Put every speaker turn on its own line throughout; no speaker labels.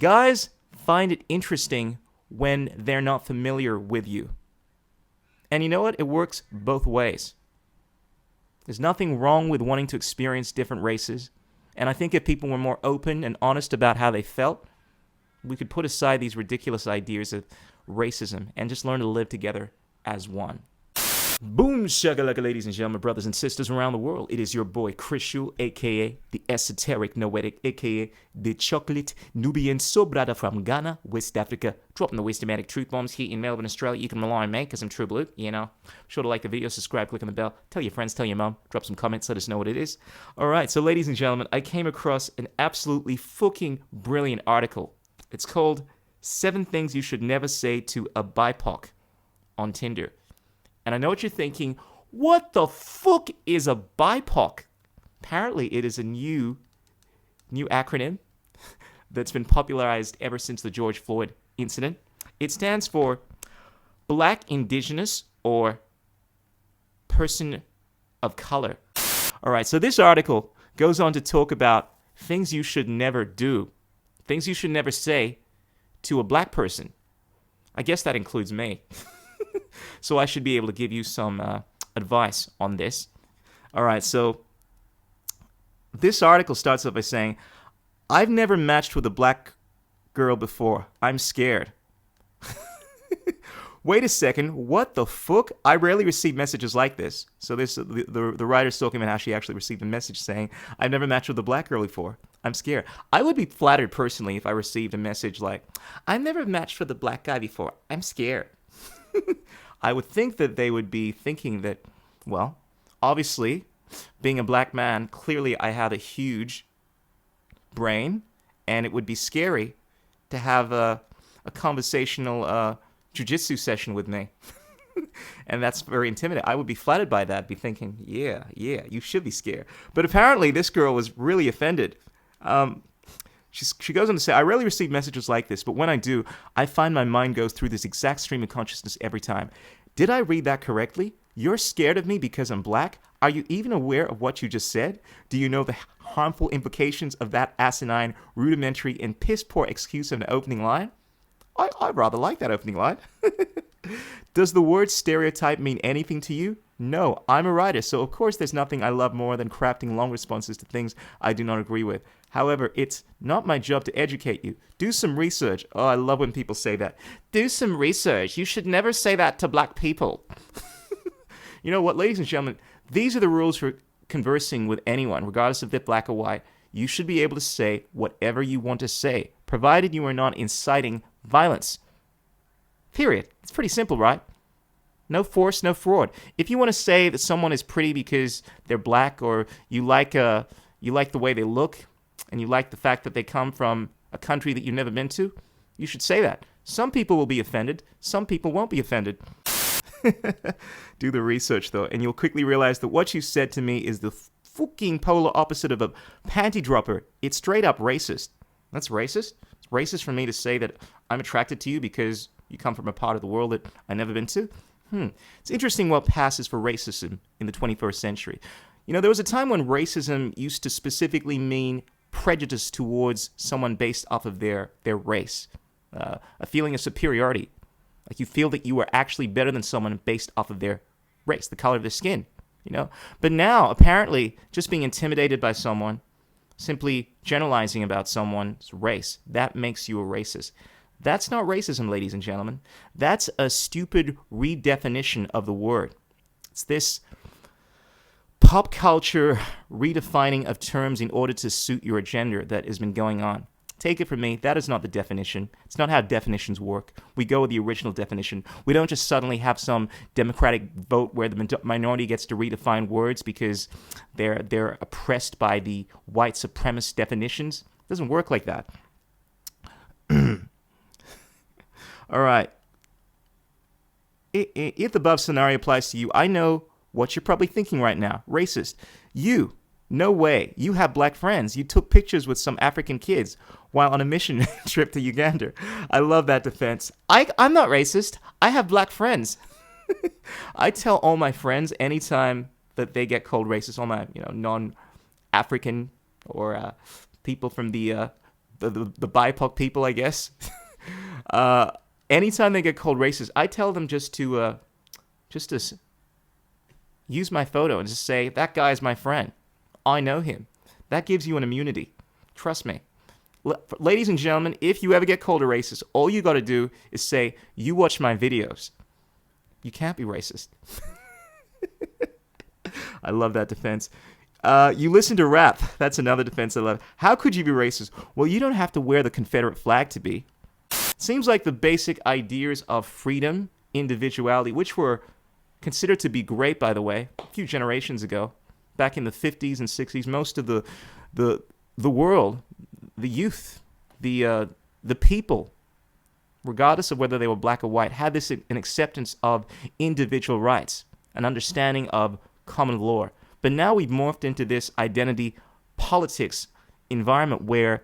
Guys find it interesting when they're not familiar with you. And you know what? It works both ways. There's nothing wrong with wanting to experience different races. And I think if people were more open and honest about how they felt, we could put aside these ridiculous ideas of racism and just learn to live together as one. Boom shakalaka, ladies and gentlemen, brothers and sisters around the world. It is your boy Chris Shul, aka the esoteric noetic, aka the chocolate Nubian sobrada from Ghana, West Africa, dropping the wisdomatic truth bombs here in Melbourne, Australia. You can rely on me because I'm true blue, you know. Be sure to like the video, subscribe, click on the bell, tell your friends, tell your mom, drop some comments, let us know what it is. Alright, so ladies and gentlemen, I came across an absolutely fucking brilliant article. It's called 7 Things You Should Never Say to a BIPOC on Tinder. And I know what you're thinking, what the fuck is a BIPOC? Apparently it is a new acronym that's been popularized ever since the George Floyd incident. It stands for Black, Indigenous, or Person of Color. All right, so this article goes on to talk about things you should never do, things you should never say to a black person. I guess that includes me. So I should be able to give you some advice on this. All right, so this article starts off by saying, I've never matched with a black girl before. I'm scared. Wait a second, what the fuck? I rarely receive messages like this. So the writer's talking about how she actually received a message saying, I've never matched with a black girl before. I'm scared. I would be flattered personally if I received a message like, I've never matched with a black guy before. I'm scared. I would think that they would be thinking that, well, obviously, being a black man, clearly I have a huge brain, and it would be scary to have a conversational jiu-jitsu session with me. And that's very intimidating. I would be flattered by that, be thinking, yeah, you should be scared. But apparently this girl was really offended. She goes on to say, I rarely receive messages like this, but when I do, I find my mind goes through this exact stream of consciousness every time. Did I read that correctly? You're scared of me because I'm black? Are you even aware of what you just said? Do you know the harmful implications of that asinine, rudimentary, and piss-poor excuse of an opening line? I rather like that opening line. Does the word stereotype mean anything to you? No, I'm a writer, so of course there's nothing I love more than crafting long responses to things I do not agree with. However, it's not my job to educate you. Do some research. Oh, I love when people say that. Do some research. You should never say that to black people. You know what, ladies and gentlemen, these are the rules for conversing with anyone, regardless if they're black or white. You should be able to say whatever you want to say, provided you are not inciting violence. Period. It's pretty simple, right? No force, no fraud. If you want to say that someone is pretty because they're black, or you like the way they look, and you like the fact that they come from a country that you've never been to, you should say that. Some people will be offended. Some people won't be offended. Do the research, though, and you'll quickly realize that what you said to me is the fucking polar opposite of a panty dropper. It's straight up racist. That's racist? It's racist for me to say that I'm attracted to you because you come from a part of the world that I've never been to? It's interesting what passes for racism in the 21st century. You know, there was a time when racism used to specifically mean prejudice towards someone based off of their race, a feeling of superiority. Like you feel that you are actually better than someone based off of their race, the color of their skin, you know? But now, apparently, just being intimidated by someone, simply generalizing about someone's race, that makes you a racist. That's not racism, ladies and gentlemen. That's a stupid redefinition of the word. It's this pop culture redefining of terms in order to suit your agenda that has been going on. Take it from me, that is not the definition. It's not how definitions work. We go with the original definition. We don't just suddenly have some democratic vote where the minority gets to redefine words because they're oppressed by the white supremacist definitions. It doesn't work like that. All right. If the above scenario applies to you, I know what you're probably thinking right now. Racist. You. No way. You have black friends. You took pictures with some African kids while on a mission trip to Uganda. I love that defense. I'm not racist. I have black friends. I tell all my friends anytime that they get called racist, all my non-African or people from the the BIPOC people, I guess. Anytime they get called racist, I tell them just to use my photo and just say, that guy is my friend. I know him. That gives you an immunity. Trust me. Ladies and gentlemen, if you ever get called a racist, all you got to do is say, you watch my videos. You can't be racist. I love that defense. You listen to rap. That's another defense I love. How could you be racist? Well, you don't have to wear the Confederate flag to be. Seems like the basic ideas of freedom, individuality, which were considered to be great, by the way, a few generations ago, back in the 50s and 60s, most of the world, the youth, the people, regardless of whether they were black or white, had this an acceptance of individual rights, an understanding of common law. But now we've morphed into this identity politics environment where,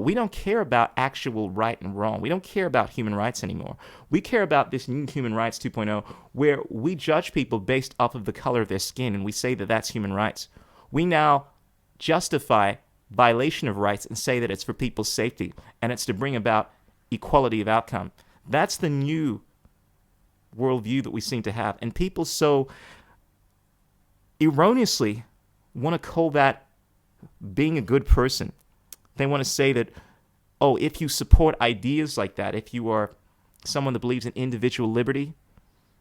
we don't care about actual right and wrong. We don't care about human rights anymore. We care about this new human rights 2.0 where we judge people based off of the color of their skin, and we say that that's human rights. We now justify violation of rights and say that it's for people's safety, and it's to bring about equality of outcome. That's the new worldview that we seem to have. And people so erroneously want to call that being a good person. They want to say that, if you support ideas like that, if you are someone that believes in individual liberty,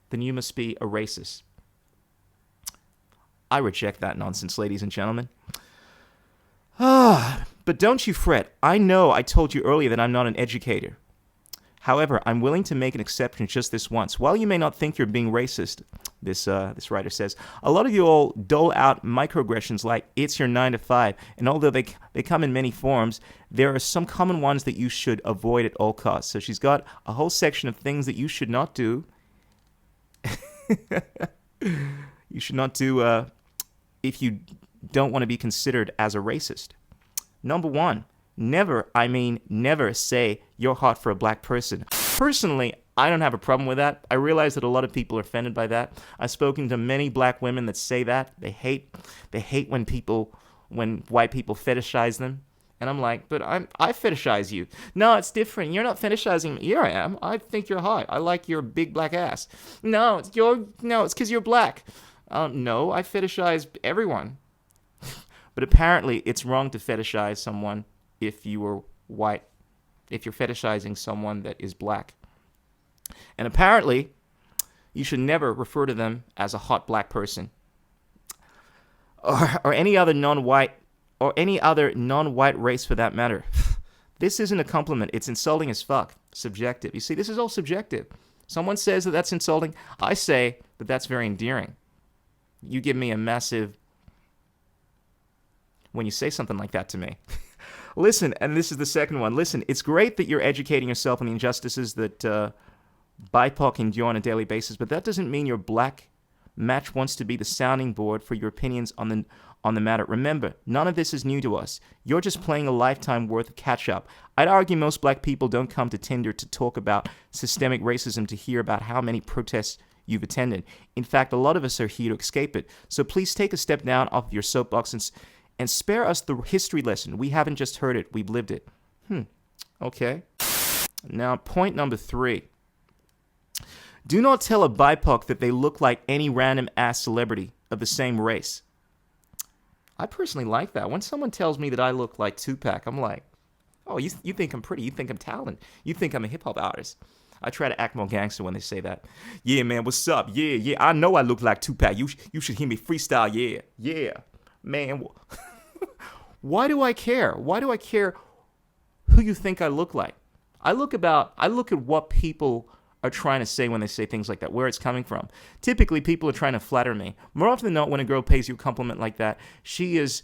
then you must be a racist. I reject that nonsense, ladies and gentlemen. But don't you fret. I know I told you earlier that I'm not an educator. However, I'm willing to make an exception just this once. While you may not think you're being racist, this writer says, a lot of you all dole out microaggressions like it's your 9 to 5, and although they come in many forms, there are some common ones that you should avoid at all costs. So she's got a whole section of things that you should not do. You should not do if you don't want to be considered as a racist. Number 1. Never say you're hot for a black person. Personally, I don't have a problem with that. I realize that a lot of people are offended by that. I've spoken to many black women that say that. They hate when white people fetishize them. And I'm like, but I fetishize you. No, it's different. You're not fetishizing me. Here I am. I think you're hot. I like your big black ass. No, it's because you're black. No, I fetishize everyone. But apparently, it's wrong to fetishize someone if you were white, if you're fetishizing someone that is black. And apparently, you should never refer to them as a hot black person. Or any other non-white, or any other non-white race for that matter. This isn't a compliment. It's insulting as fuck. Subjective. You see, this is all subjective. Someone says that that's insulting. I say that that's very endearing. You give me a massive when you say something like that to me. Listen, and this is the second one. Listen, it's great that you're educating yourself on the injustices that BIPOC endure on a daily basis, but that doesn't mean your black match wants to be the sounding board for your opinions on the matter. Remember, none of this is new to us. You're just playing a lifetime worth of catch-up. I'd argue most black people don't come to Tinder to talk about systemic racism to hear about how many protests you've attended. In fact, a lot of us are here to escape it. So please take a step down off your soapbox and spare us the history lesson. We haven't just heard it, we've lived it. Okay. Now, point number 3. Do not tell a BIPOC that they look like any random ass celebrity of the same race. I personally like that. When someone tells me that I look like Tupac, I'm like, oh, you think I'm pretty, you think I'm talented, you think I'm a hip-hop artist. I try to act more gangster when they say that. Yeah, man, what's up? Yeah, I know I look like Tupac. You should hear me freestyle, yeah. Man, why do I care? Why do I care who you think I look like? I look at what people are trying to say when they say things like that, where it's coming from. Typically, people are trying to flatter me. More often than not, when a girl pays you a compliment like that, she is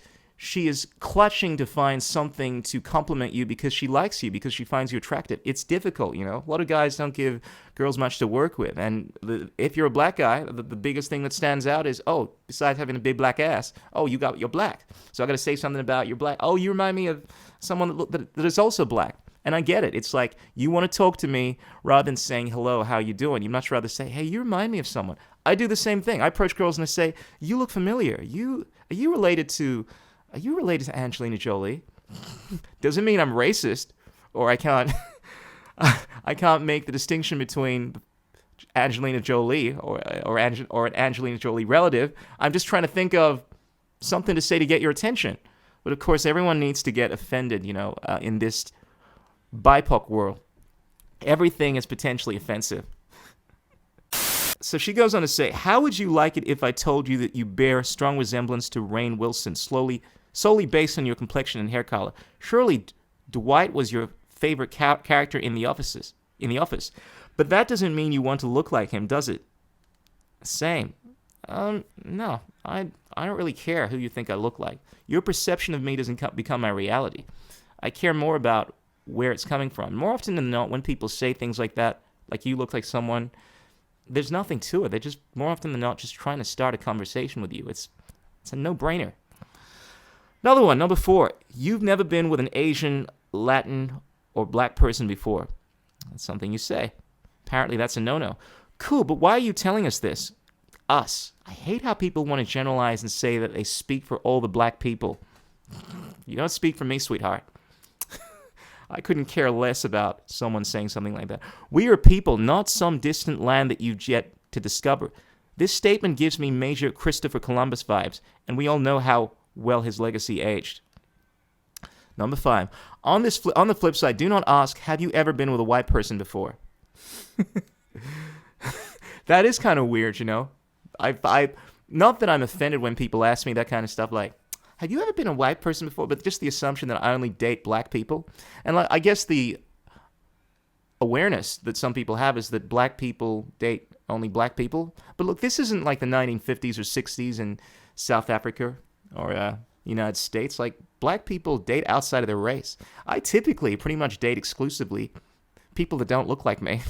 clutching to find something to compliment you because she likes you, because she finds you attractive. It's difficult, you know. A lot of guys don't give girls much to work with. And if you're a black guy, the biggest thing that stands out is, besides having a big black ass, you're black. So I got to say something about you're black. Oh, you remind me of someone that is also black. And I get it. It's like you want to talk to me rather than saying, hello, how you doing? You'd much rather say, hey, you remind me of someone. I do the same thing. I approach girls and I say, you look familiar. Are you related to Angelina Jolie? Doesn't mean I'm racist or I can't I can't make the distinction between Angelina Jolie or an Angelina Jolie relative. I'm just trying to think of something to say to get your attention. But of course, everyone needs to get offended, in this BIPOC world. Everything is potentially offensive. So she goes on to say, how would you like it if I told you that you bear strong resemblance to Rainn Wilson, solely based on your complexion and hair color? Surely Dwight was your favorite character in The Office. But that doesn't mean you want to look like him, does it? Same. No, I don't really care who you think I look like. Your perception of me doesn't become my reality. I care more about where it's coming from. More often than not, when people say things like that, like you look like someone, there's nothing to it. They're just, more often than not, just trying to start a conversation with you. It's a no-brainer. Another one, number 4. You've never been with an Asian, Latin, or black person before. That's something you say. Apparently that's a no-no. Cool, but why are you telling us this? Us. I hate how people want to generalize and say that they speak for all the black people. You don't speak for me, sweetheart. I couldn't care less about someone saying something like that. We are people, not some distant land that you've yet to discover. This statement gives me major Christopher Columbus vibes, and we all know how well his legacy aged. Number 5. On the flip side, do not ask, have you ever been with a white person before? That is kind of weird, I not that I'm offended when people ask me that kind of stuff, like, have you ever been a white person before? But just the assumption that I only date black people. And I guess the awareness that some people have is that black people date only black people. But look, this isn't like the 1950s or 60s in South Africa or United States. Like, black people date outside of their race. I typically pretty much date exclusively people that don't look like me.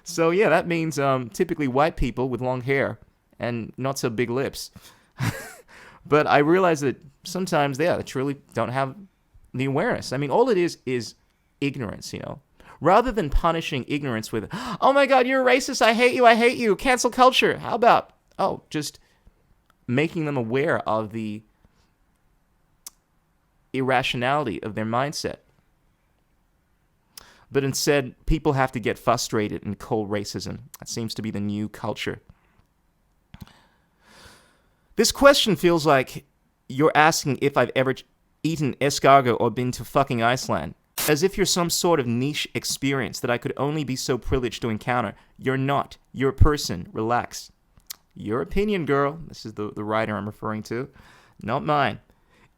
So yeah, that means typically white people with long hair and not so big lips. But I realize that sometimes they truly don't have the awareness. I mean, all it is ignorance, Rather than punishing ignorance with, oh my God, you're a racist, I hate you, cancel culture. How about, just making them aware of the irrationality of their mindset. But instead, people have to get frustrated and call racism. That seems to be the new culture. This question feels like you're asking if I've ever eaten escargot or been to fucking Iceland. As if you're some sort of niche experience that I could only be so privileged to encounter. You're not. You're a person. Relax. Your opinion, girl. This is the writer I'm referring to. Not mine.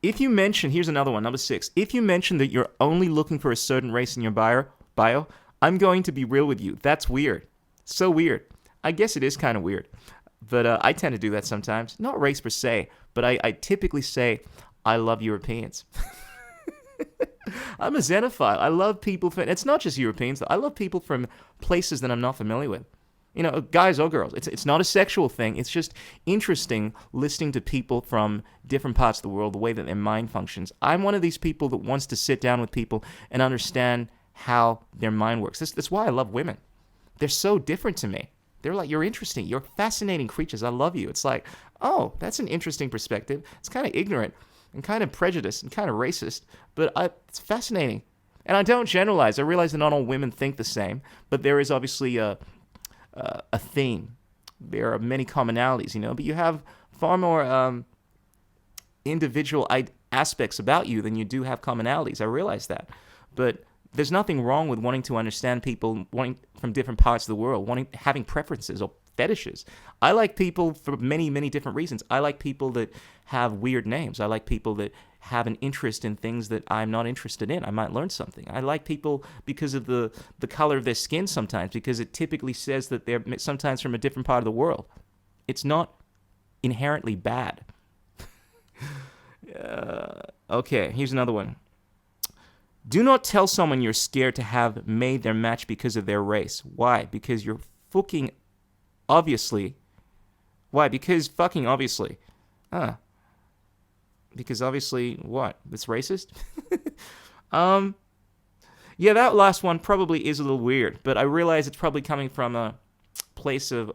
If you mention, here's another one, number 6. If you mention that you're only looking for a certain race in your bio, I'm going to be real with you. That's weird. So weird. I guess it is kind of weird. But I tend to do that sometimes. Not race per se, but I typically say, I love Europeans. I'm a xenophile. I love people from, it's not just Europeans, I love people from places that I'm not familiar with. Guys or girls. It's not a sexual thing. It's just interesting listening to people from different parts of the world, the way that their mind functions. I'm one of these people that wants to sit down with people and understand how their mind works. That's why I love women. They're so different to me. They're like, you're interesting. You're fascinating creatures. I love you. It's like, oh, that's an interesting perspective. It's kind of ignorant and kind of prejudiced and kind of racist, but it's fascinating. And I don't generalize. I realize that not all women think the same, but there is obviously a theme. There are many commonalities, but you have far more individual aspects about you than you do have commonalities. I realize that. But there's nothing wrong with wanting to understand people from different parts of the world, having preferences or fetishes. I like people for many, many different reasons. I like people that have weird names. I like people that have an interest in things that I'm not interested in. I might learn something. I like people because of the color of their skin sometimes, because it typically says that they're sometimes from a different part of the world. It's not inherently bad. Okay, here's another one. Do not tell someone you're scared to have made their match because of their race. Why? Because you're fucking obviously. Why? Because fucking obviously. Because obviously what? It's racist? Yeah, that last one probably is a little weird, but I realize it's probably coming from a place of,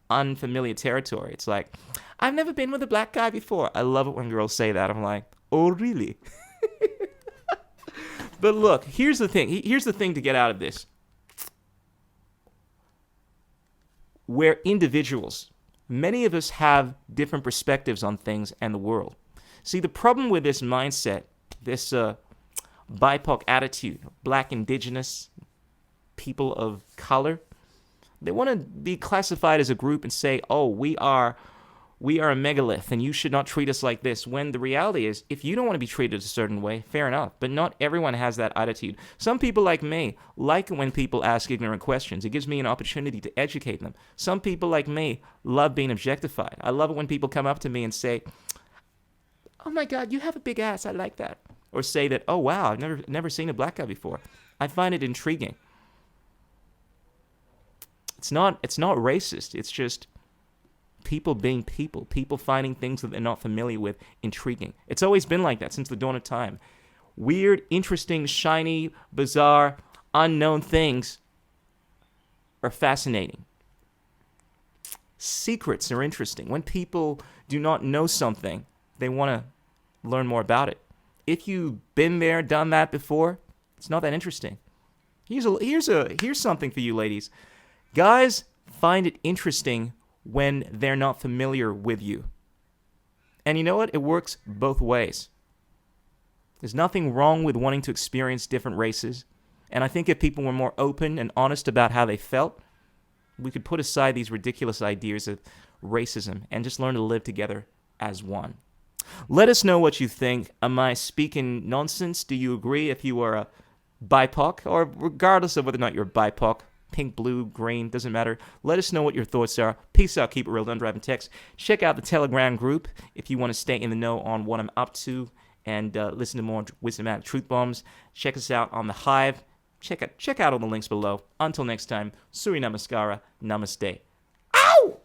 unfamiliar territory. It's like, I've never been with a black guy before. I love it when girls say that. I'm like, oh, really? But look, here's the thing. Here's the thing to get out of this. We're individuals. Many of us have different perspectives on things and the world. See, the problem with this mindset, this BIPOC attitude, black, indigenous, people of color, they want to be classified as a group and say, oh, we are a megalith and you should not treat us like this, when the reality is, if you don't want to be treated a certain way, fair enough, but not everyone has that attitude. Some people like me like when people ask ignorant questions. It gives me an opportunity to educate them. Some people like me love being objectified. I love it when people come up to me and say, oh my God, you have a big ass, I like that. Or say that, oh wow, I've never seen a black guy before. I find it intriguing. It's not racist. It's just people being people finding things that they're not familiar with intriguing. It's always been like that since the dawn of time. Weird, interesting, shiny, bizarre, unknown things are fascinating. Secrets are interesting. When people do not know something, they want to learn more about it. If you've been there, done that before, it's not that interesting. Here's something for you ladies. Guys find it interesting when they're not familiar with you. And you know what? It works both ways. There's nothing wrong with wanting to experience different races. And I think if people were more open and honest about how they felt, we could put aside these ridiculous ideas of racism and just learn to live together as one. Let us know what you think. Am I speaking nonsense? Do you agree if you are a BIPOC? Or regardless of whether or not you're BIPOC, pink, blue, green, doesn't matter. Let us know what your thoughts are. Peace out, keep it real, don't drive and text. Check out the Telegram group if you want to stay in the know on what I'm up to and listen to more wisdom-matic truth bombs. Check us out on the Hive. Check out all the links below. Until next time, Suri Namaskara, Namaste. Ow!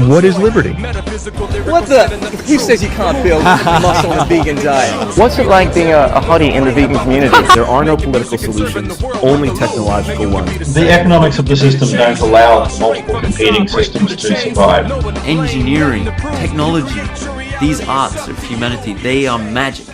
What is liberty?
What the? Who says you can't build muscle on a vegan diet?
What's it like being a hottie in the vegan community?
There are no political solutions, only technological ones.
The economics of the system don't allow multiple competing systems to survive.
Engineering, technology, these arts of humanity, they are magic.